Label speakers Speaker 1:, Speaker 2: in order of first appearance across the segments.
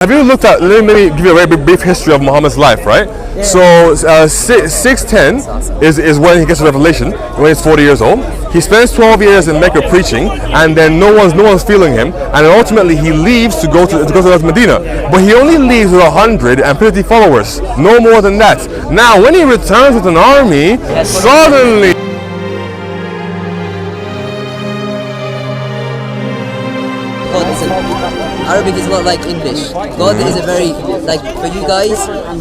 Speaker 1: Have you looked at, let me give you a very brief history of Muhammad's life, right? Yeah. So 610 is when he gets to Revelation, when he's 40 years old. He spends 12 years in Mecca preaching, and then no one's feeling him, and then ultimately he leaves to go to Medina. But he only leaves with 150 followers, no more than that. Now when he returns with an army, suddenly
Speaker 2: Arabic is not like English. God is a very, like for you guys,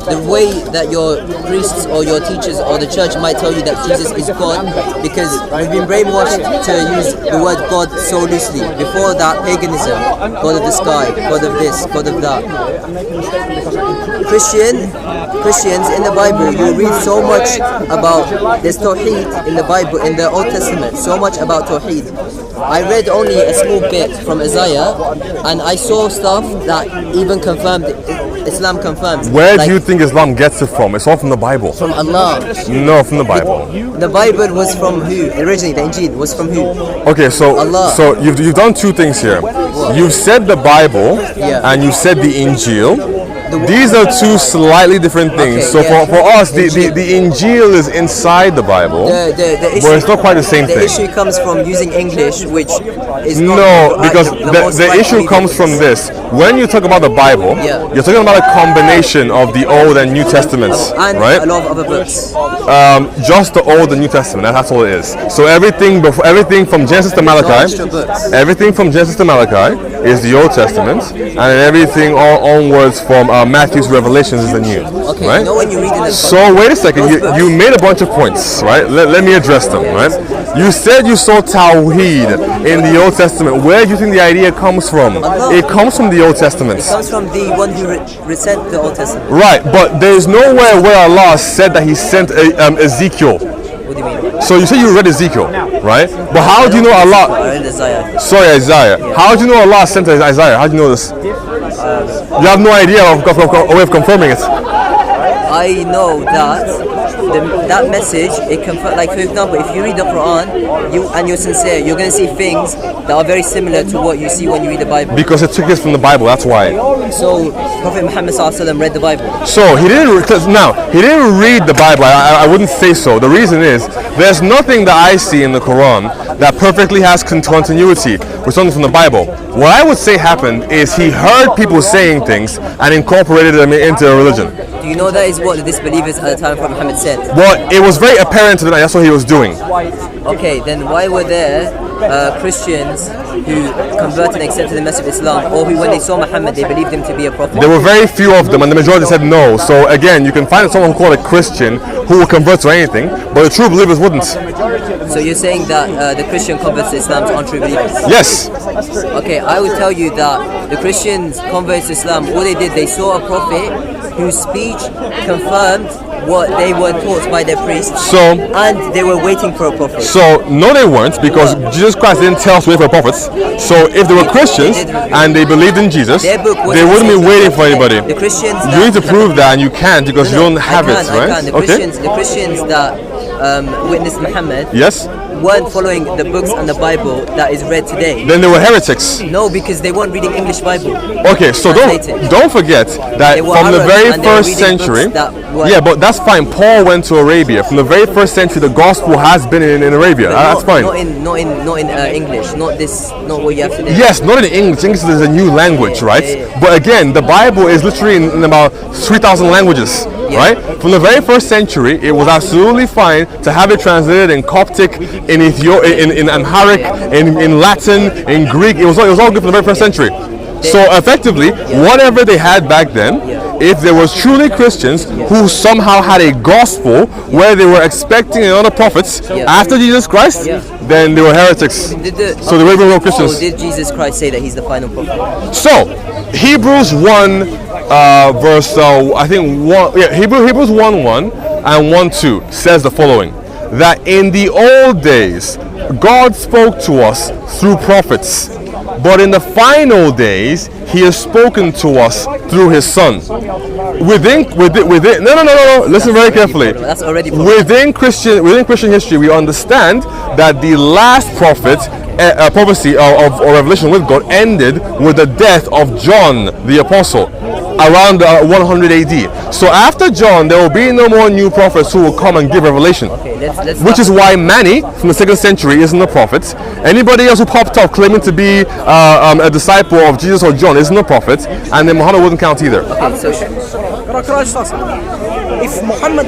Speaker 2: the way that your priests or your teachers or the church might tell you that Jesus is God, because we've been brainwashed to use the word God so loosely. Before that, paganism, God of the sky, God of this, God of that. Christians in the Bible, you read so much about this Tawheed in the Bible, in the Old Testament, so much about Tawheed. I read only a small bit from Isaiah, and I saw stuff that even confirmed Islam confirms.
Speaker 1: Where do you think Islam gets it from? It's all from the Bible.
Speaker 2: From Allah.
Speaker 1: No, from the Bible.
Speaker 2: The Bible was from who? Originally, the Injil was from who?
Speaker 1: Okay, so
Speaker 2: Allah.
Speaker 1: So you've done two things here.
Speaker 2: What?
Speaker 1: You've said the Bible, and you said the Injil. These are two slightly different things. Okay, so for us, the Injil is inside the Bible,
Speaker 2: the issue,
Speaker 1: but it's not quite the same thing.
Speaker 2: The issue comes from using English, which is not
Speaker 1: because the issue comes from this. When you talk about the Bible, you're talking about a combination of the Old and New Testaments,
Speaker 2: and
Speaker 1: right?
Speaker 2: a lot of other books.
Speaker 1: Just the Old and New Testament. That's all it is. So everything from Genesis to Malachi, everything from Genesis to Malachi is the Old Testament, and everything onwards from Matthew's Revelations is the New.
Speaker 2: Okay,
Speaker 1: right?
Speaker 2: you know when you read it.
Speaker 1: So wait a second. You made a bunch of points, right? Let me address them, right? You said you saw Tawheed in the Old Testament. Where do you think the idea comes from? It comes from the Old Testament.
Speaker 2: It comes from the one who sent the Old Testament.
Speaker 1: Right, but there is nowhere where Allah said that He sent Ezekiel.
Speaker 2: What do you mean?
Speaker 1: So you say you read Ezekiel, right? But how do you know Allah?
Speaker 2: I read Isaiah.
Speaker 1: Sorry, Isaiah. How do you know Allah sent Isaiah? How do you know this? You have no idea of a way of confirming it.
Speaker 2: I know that that message, it like for example, if you read the Quran, you're sincere, you're going to see things that are very similar to what you see when you read the Bible.
Speaker 1: Because it took it from the Bible, that's why.
Speaker 2: So Prophet Mohammed read the Bible.
Speaker 1: So he didn't read the Bible. I wouldn't say so. The reason is there's nothing that I see in the Quran that perfectly has continuity with something from the Bible. What I would say happened is he heard people saying things and incorporated them into a religion.
Speaker 2: Do you know that is what the disbelievers at the time Prophet Muhammad said?
Speaker 1: Well, it was very apparent to them that that's what he was doing.
Speaker 2: Okay, then why were there Christians who converted and accepted the message of Islam, or who when they saw Muhammad they believed him to be a prophet?
Speaker 1: There were very few of them, and the majority said no. So again, you can find someone called a Christian who will convert to anything, but the true believers wouldn't.
Speaker 2: So you're saying that the Christian converts to Islam aren't true believers?
Speaker 1: Yes.
Speaker 2: Okay, I would tell you that the Christians converts to Islam, all they did, they saw a prophet whose speech confirmed what they were taught by their priests, and they were waiting for a prophet.
Speaker 1: So no, they weren't, because Jesus Christ didn't tell us to wait for prophets. So if they were Christians and they believed in Jesus, they wouldn't be waiting for anybody.
Speaker 2: The Christians
Speaker 1: you need to prove that, and you can't because you don't have it, right?
Speaker 2: The Christians that witnessed Muhammad,
Speaker 1: yes,
Speaker 2: weren't following the books and the Bible that is read today.
Speaker 1: Then they were heretics.
Speaker 2: No, because they weren't reading English Bible.
Speaker 1: Okay, so don't forget that from the very first century. Yeah, but that's fine. Paul went to Arabia. From the very first century, the gospel has been in Arabia. That's fine.
Speaker 2: Not in English. Not what you have today.
Speaker 1: Yes, not in English. English is a new language, right? Yeah. But again, the Bible is literally in about 3,000 languages. Right? From the very first century, it was absolutely fine to have it translated in Coptic, in Amharic, in Latin, in Greek. It was all good from the very first century. So effectively, whatever they had back then, if there was truly Christians who somehow had a gospel where they were expecting another prophets after Jesus Christ, then they were heretics. So they were Christians.
Speaker 2: So did Jesus Christ say that he's the final prophet?
Speaker 1: So Hebrews 1 verse I think 1, Hebrews 1:1 and 1:2 says the following: that in the old days God spoke to us through prophets. But in the final days, he has spoken to us through his Son. Within no. Listen very carefully.
Speaker 2: That's already
Speaker 1: Within Christian history, we understand that the last prophecy or revelation with God ended with the death of John the Apostle around 100 AD. So after John, there will be no more new prophets who will come and give revelation.
Speaker 2: Okay, let's
Speaker 1: which is why Mani from the 2nd century isn't a prophet. Anybody else who popped up claiming to be a disciple of Jesus or John isn't a prophet, and then Muhammad wouldn't count either.
Speaker 2: Okay, so
Speaker 3: Could I just ask, if Muhammad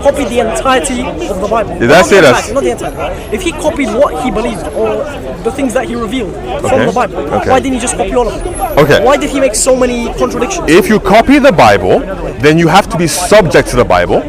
Speaker 3: copied the entirety of the Bible,
Speaker 1: Did I say that?
Speaker 3: Not the entirety. If he copied what he believed or the things that he revealed from the Bible, why didn't he just copy all of it?
Speaker 1: Okay.
Speaker 3: Why did he make so many contradictions?
Speaker 1: If you copy the Bible, then you have to be subject to the Bible.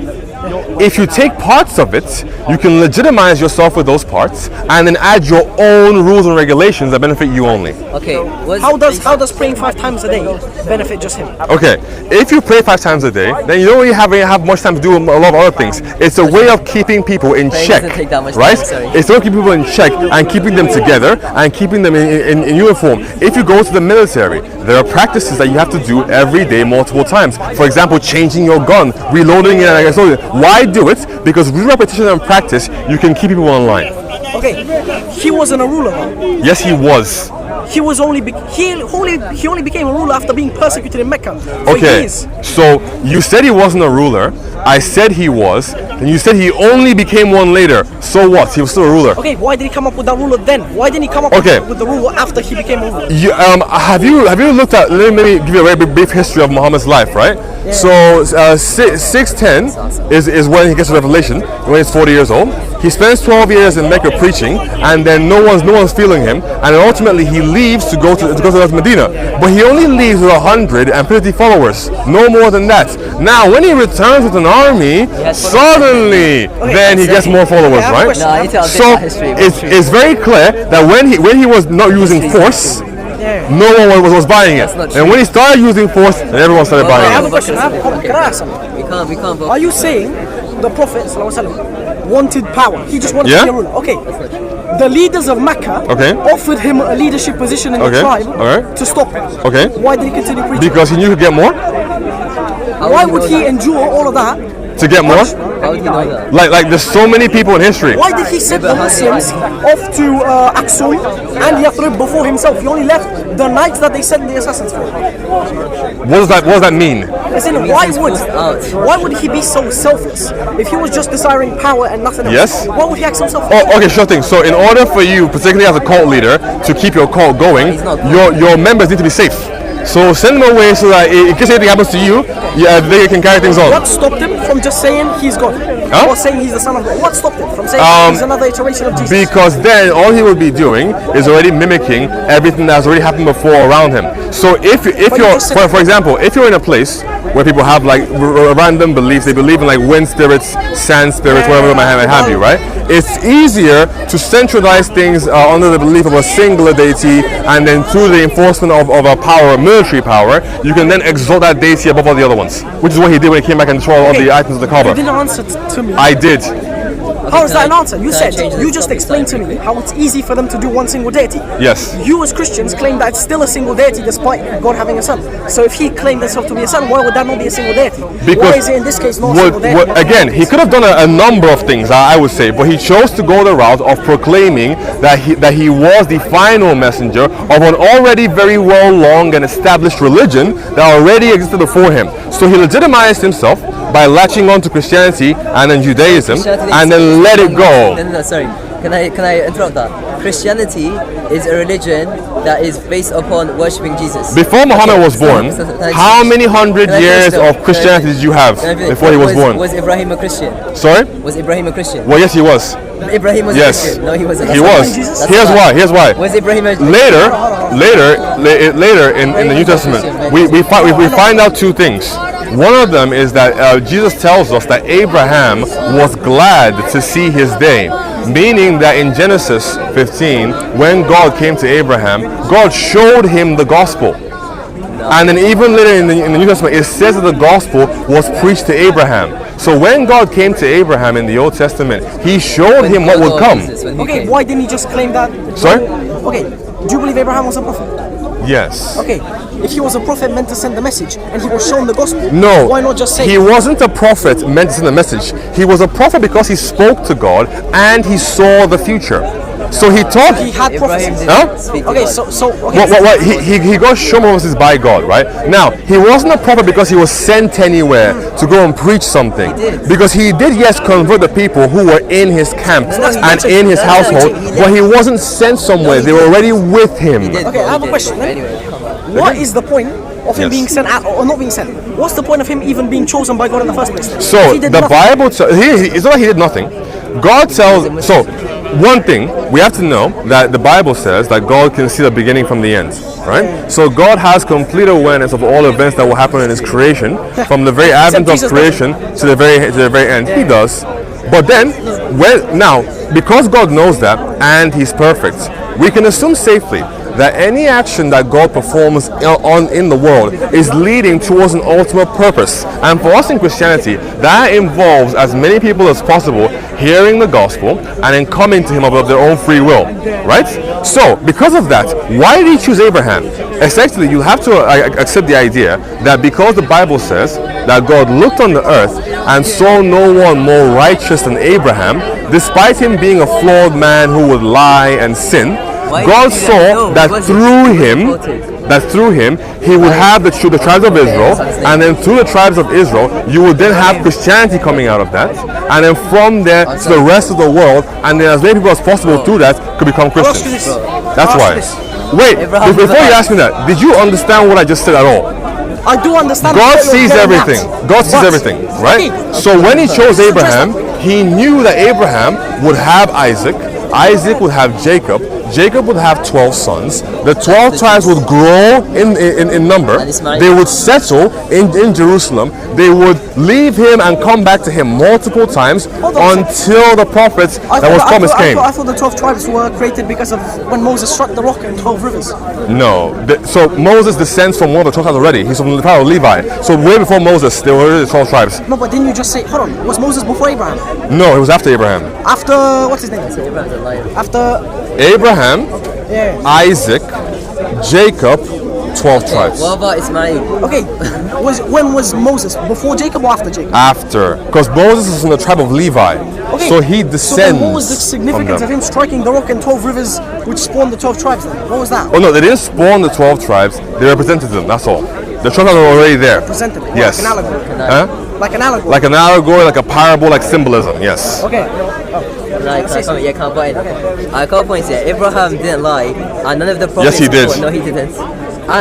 Speaker 1: If you take parts of it, you can legitimize yourself with those parts and then add your own rules and regulations that benefit you only.
Speaker 2: okay,
Speaker 3: How does praying 5 times a day benefit just him?
Speaker 1: Okay, if you pray 5 times a day, then you don't really have much time to do a lot of other things. It's a way of keeping people in
Speaker 2: Praying
Speaker 1: check,
Speaker 2: doesn't take that much
Speaker 1: right?
Speaker 2: time, sorry.
Speaker 1: It's a way of keeping people in check and keeping them together and keeping them in uniform. If you go to the military, there are practices that you have to do every day multiple times. For example, changing your gun, reloading it, and so why do it? Because with repetition and practice, you can keep people online.
Speaker 3: Okay, he wasn't a ruler though.
Speaker 1: Yes, he was.
Speaker 3: He only became a ruler after being persecuted in Mecca for
Speaker 1: Okay,
Speaker 3: years.
Speaker 1: so you said he wasn't a ruler. I said he was, and you said he only became one later. So what? He was still a ruler.
Speaker 3: Okay, why did he come up with that ruler then? Why didn't he come up with the ruler after he became a ruler?
Speaker 1: Have you looked at? Let me give you a very brief history of Muhammad's life, right?
Speaker 3: Yeah.
Speaker 1: So 610 is when he gets to Revelation, when he's 40 years old. He spends 12 years in Mecca preaching, and then no one's feeling him, and then ultimately he leaves to go to Medina. But he only leaves with 150 followers, no more than that. Now, when he returns with an army, suddenly then he gets more followers,
Speaker 3: I have a
Speaker 1: right?
Speaker 3: question.
Speaker 2: No, I need to update
Speaker 1: So
Speaker 2: that history.
Speaker 1: it's very clear that when he was not using force, no one was buying it.
Speaker 2: not
Speaker 1: And when he started using force, then everyone started
Speaker 3: I
Speaker 1: buying
Speaker 3: have a
Speaker 1: it.
Speaker 3: question. Can I ask something?
Speaker 2: We can't vote.
Speaker 3: Are you saying the Prophet ﷺ wanted power? He just wanted to be a ruler. Okay. The leaders of Mecca offered him a leadership position in the tribe to stop him.
Speaker 1: Okay.
Speaker 3: Why did he continue preaching?
Speaker 1: Because he knew he could get more.
Speaker 3: Why would he endure all of that?
Speaker 1: To get more.
Speaker 2: How would you know that?
Speaker 1: Like there's so many people in history.
Speaker 3: Why did he send the Muslims off to Aksum and Yathrib before himself? He only left the night that they sent the assassins for.
Speaker 1: What does that mean?
Speaker 3: As in, why would he be so selfless? If he was just desiring power and nothing else,
Speaker 1: Yes.
Speaker 3: why would he act so selfless?
Speaker 1: Oh, okay, sure thing. So in order for you, particularly as a cult leader, to keep your cult going, your members need to be safe. So send them away so that in case anything happens to you, they can carry things on.
Speaker 3: What stopped him from just saying he's God?
Speaker 1: Huh?
Speaker 3: Or saying he's the son of God? What stopped him from saying he's another iteration of Jesus?
Speaker 1: Because then all he would be doing is already mimicking everything that's already happened before around him. So if you're, for example, if you're in a place where people have like random beliefs, they believe in like wind spirits, sand spirits, whatever it might have you, right? It's easier to centralize things under the belief of a singular deity, and then through the enforcement of a power, a military power, you can then exalt that deity above all the other ones, which is what he did when he came back and destroyed all the items of the Kaaba.
Speaker 3: You didn't answer to me.
Speaker 1: I did.
Speaker 3: How is that an answer? You just explained to me how it's easy for them to do one single deity.
Speaker 1: Yes.
Speaker 3: You as Christians claim that it's still a single deity despite God having a son. So if he claimed himself to be a son, why would that not be a single deity? Why is it in this case not a single deity?
Speaker 1: Again, he could have done a number of things, I would say, but he chose to go the route of proclaiming that he was the final messenger of an already very well long and established religion that already existed before him. So he legitimized himself by latching on to Christianity and then Judaism and then let it go.
Speaker 2: No, sorry. Can I interrupt that? Christianity is a religion that is based upon worshipping Jesus.
Speaker 1: Before Muhammad was born, how many hundred years of Christianity did you have before he was born?
Speaker 2: Was Ibrahim a Christian?
Speaker 1: Sorry?
Speaker 2: Was Ibrahim a Christian?
Speaker 1: Well, yes, he was.
Speaker 2: Ibrahim was a Christian. No, he wasn't.
Speaker 1: He was. Here's why.
Speaker 2: Was Ibrahim a
Speaker 1: Later in the New Testament, we find out two things. One of them is that Jesus tells us that Abraham was glad to see his day, meaning that in Genesis 15, when God came to Abraham, God showed him the gospel. And then even later in the New Testament, it says that the gospel was preached to Abraham. So when God came to Abraham in the Old Testament, he showed him what would come.
Speaker 3: Okay, why didn't he just claim that?
Speaker 1: Sorry?
Speaker 3: Okay, Do you believe Abraham was a prophet?
Speaker 1: Yes.
Speaker 3: Okay. If he was a prophet meant to send the message and he was shown the gospel,
Speaker 1: no,
Speaker 3: why not just say
Speaker 1: he wasn't a prophet meant to send the message. He was a prophet because he spoke to God and he saw the future. So he taught.
Speaker 3: He had prophecies.
Speaker 1: Huh?
Speaker 3: Okay, so okay.
Speaker 1: What? He got shown prophecies by God, right? Now he wasn't a prophet because he was sent anywhere to go and preach something. Because he did, yes, convert the people who were in his camp and in his household, but he wasn't sent somewhere. They were already with him.
Speaker 3: Okay, I have a question. What is the point of him being sent out or not being sent? What's the point of him even being chosen by God in the first place?
Speaker 1: So the Bible, it's not that he did nothing. God tells. So one thing we have to know that the Bible says that God can see the beginning from the end, right? So God has complete awareness of all events that will happen in His creation, from the very advent of creation to the very end. He does. But then, now because God knows that and He's perfect, we can assume safely that any action that God performs in the world is leading towards an ultimate purpose. And for us in Christianity, that involves as many people as possible hearing the gospel and then coming to Him of their own free will, right? So, because of that, why did He choose Abraham? Essentially, you have to accept the idea that because the Bible says that God looked on the earth and saw no one more righteous than Abraham, despite him being a flawed man who would lie and sin, God saw that through him, He would have the tribes of Israel, and then through the tribes of Israel, you would then have Christianity coming out of that, and then from there to the rest of the world, and then as many people as possible through that could become Christians. That's why. Wait, before you ask me that, did you understand what I just said at all?
Speaker 3: I do understand.
Speaker 1: God sees everything. God sees everything, right? So when He chose Abraham, He knew that Abraham would have Isaac, Isaac would have Jacob, Jacob would have 12 sons. The 12 tribes would grow in number. They would settle in Jerusalem. They would leave him and come back to him multiple times until the prophets that was promised came.
Speaker 3: I thought the 12 tribes were created because of when Moses struck the rock in 12 rivers.
Speaker 1: No. So Moses descends from one of the 12 tribes already. He's from the tribe of Levi. So way before Moses, there were already 12 tribes.
Speaker 3: No, but didn't you just say, hold on, was Moses before Abraham?
Speaker 1: No, it was after Abraham.
Speaker 3: After, what's his name? After
Speaker 1: Abraham, Isaac, Jacob, 12 tribes.
Speaker 2: What about Ismail?
Speaker 3: Okay, when was Moses? Before Jacob or after Jacob?
Speaker 1: After, because Moses is from the tribe of Levi,
Speaker 3: okay.
Speaker 1: So he descends.
Speaker 3: So what was the significance of him striking the rock in 12 rivers, which spawned the 12 tribes? Then what was that?
Speaker 1: Oh no, they didn't spawn the 12 tribes. They represented them. That's all. The 12 tribes were already there.
Speaker 3: Represented.
Speaker 1: Yes.
Speaker 3: Like an allegory.
Speaker 1: Huh?
Speaker 3: Like an allegory.
Speaker 1: Like an allegory, like a parable, like symbolism. Yes.
Speaker 3: Okay.
Speaker 2: Like, I can't buy it. I got points here. Abraham didn't lie, and none of the prophets.
Speaker 1: Yes, he did.
Speaker 2: No, he didn't.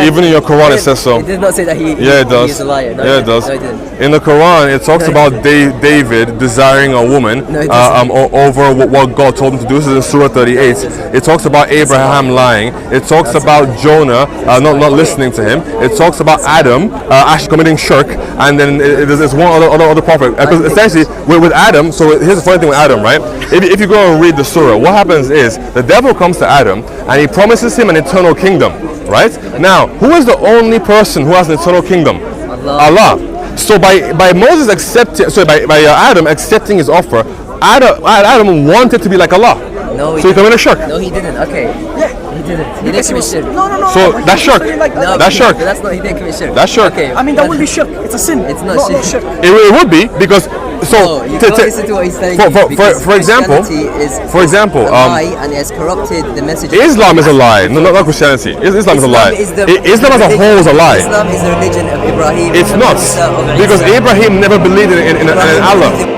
Speaker 1: Even in your Quran, it says so.
Speaker 2: It did not say that he.
Speaker 1: Yeah, it does.
Speaker 2: He's a liar. No,
Speaker 1: yeah, it does.
Speaker 2: No, it didn't.
Speaker 1: In the Quran, it talks about David desiring a woman over what God told him to do. This is in Surah 38. It talks about Abraham lying. It talks about Jonah not listening to him. It talks about Adam actually committing shirk, and then there's one other prophet. Because essentially, with Adam, so here's the funny thing with Adam, right? If you go and read the surah, what happens is the devil comes to Adam and he promises him an eternal kingdom, right? Now, who is the only person who has an eternal kingdom? Allah. So by Moses accepting, by Adam accepting his offer, Adam wanted to be like Allah.
Speaker 2: No,
Speaker 1: so he committed shirk.
Speaker 2: No, he didn't. Okay.
Speaker 3: Yeah.
Speaker 2: He didn't. He didn't commit shirk.
Speaker 3: No.
Speaker 1: So that's shirk.
Speaker 2: No,
Speaker 1: that's shirk.
Speaker 2: That's not. He didn't commit shirk.
Speaker 1: That's shirk.
Speaker 2: Okay.
Speaker 3: I mean, that would be shirk. It's a sin.
Speaker 2: It's not shirk.
Speaker 1: It would be because. So
Speaker 2: no, you can't listen to what he's saying.
Speaker 1: For example,
Speaker 2: lie and it has corrupted the message.
Speaker 1: Islam is a lie. No, not Christianity. Islam is a lie. Islam as a whole is a lie.
Speaker 2: Islam is the religion of Ibrahim.
Speaker 1: It's not because Abraham never believed in Allah.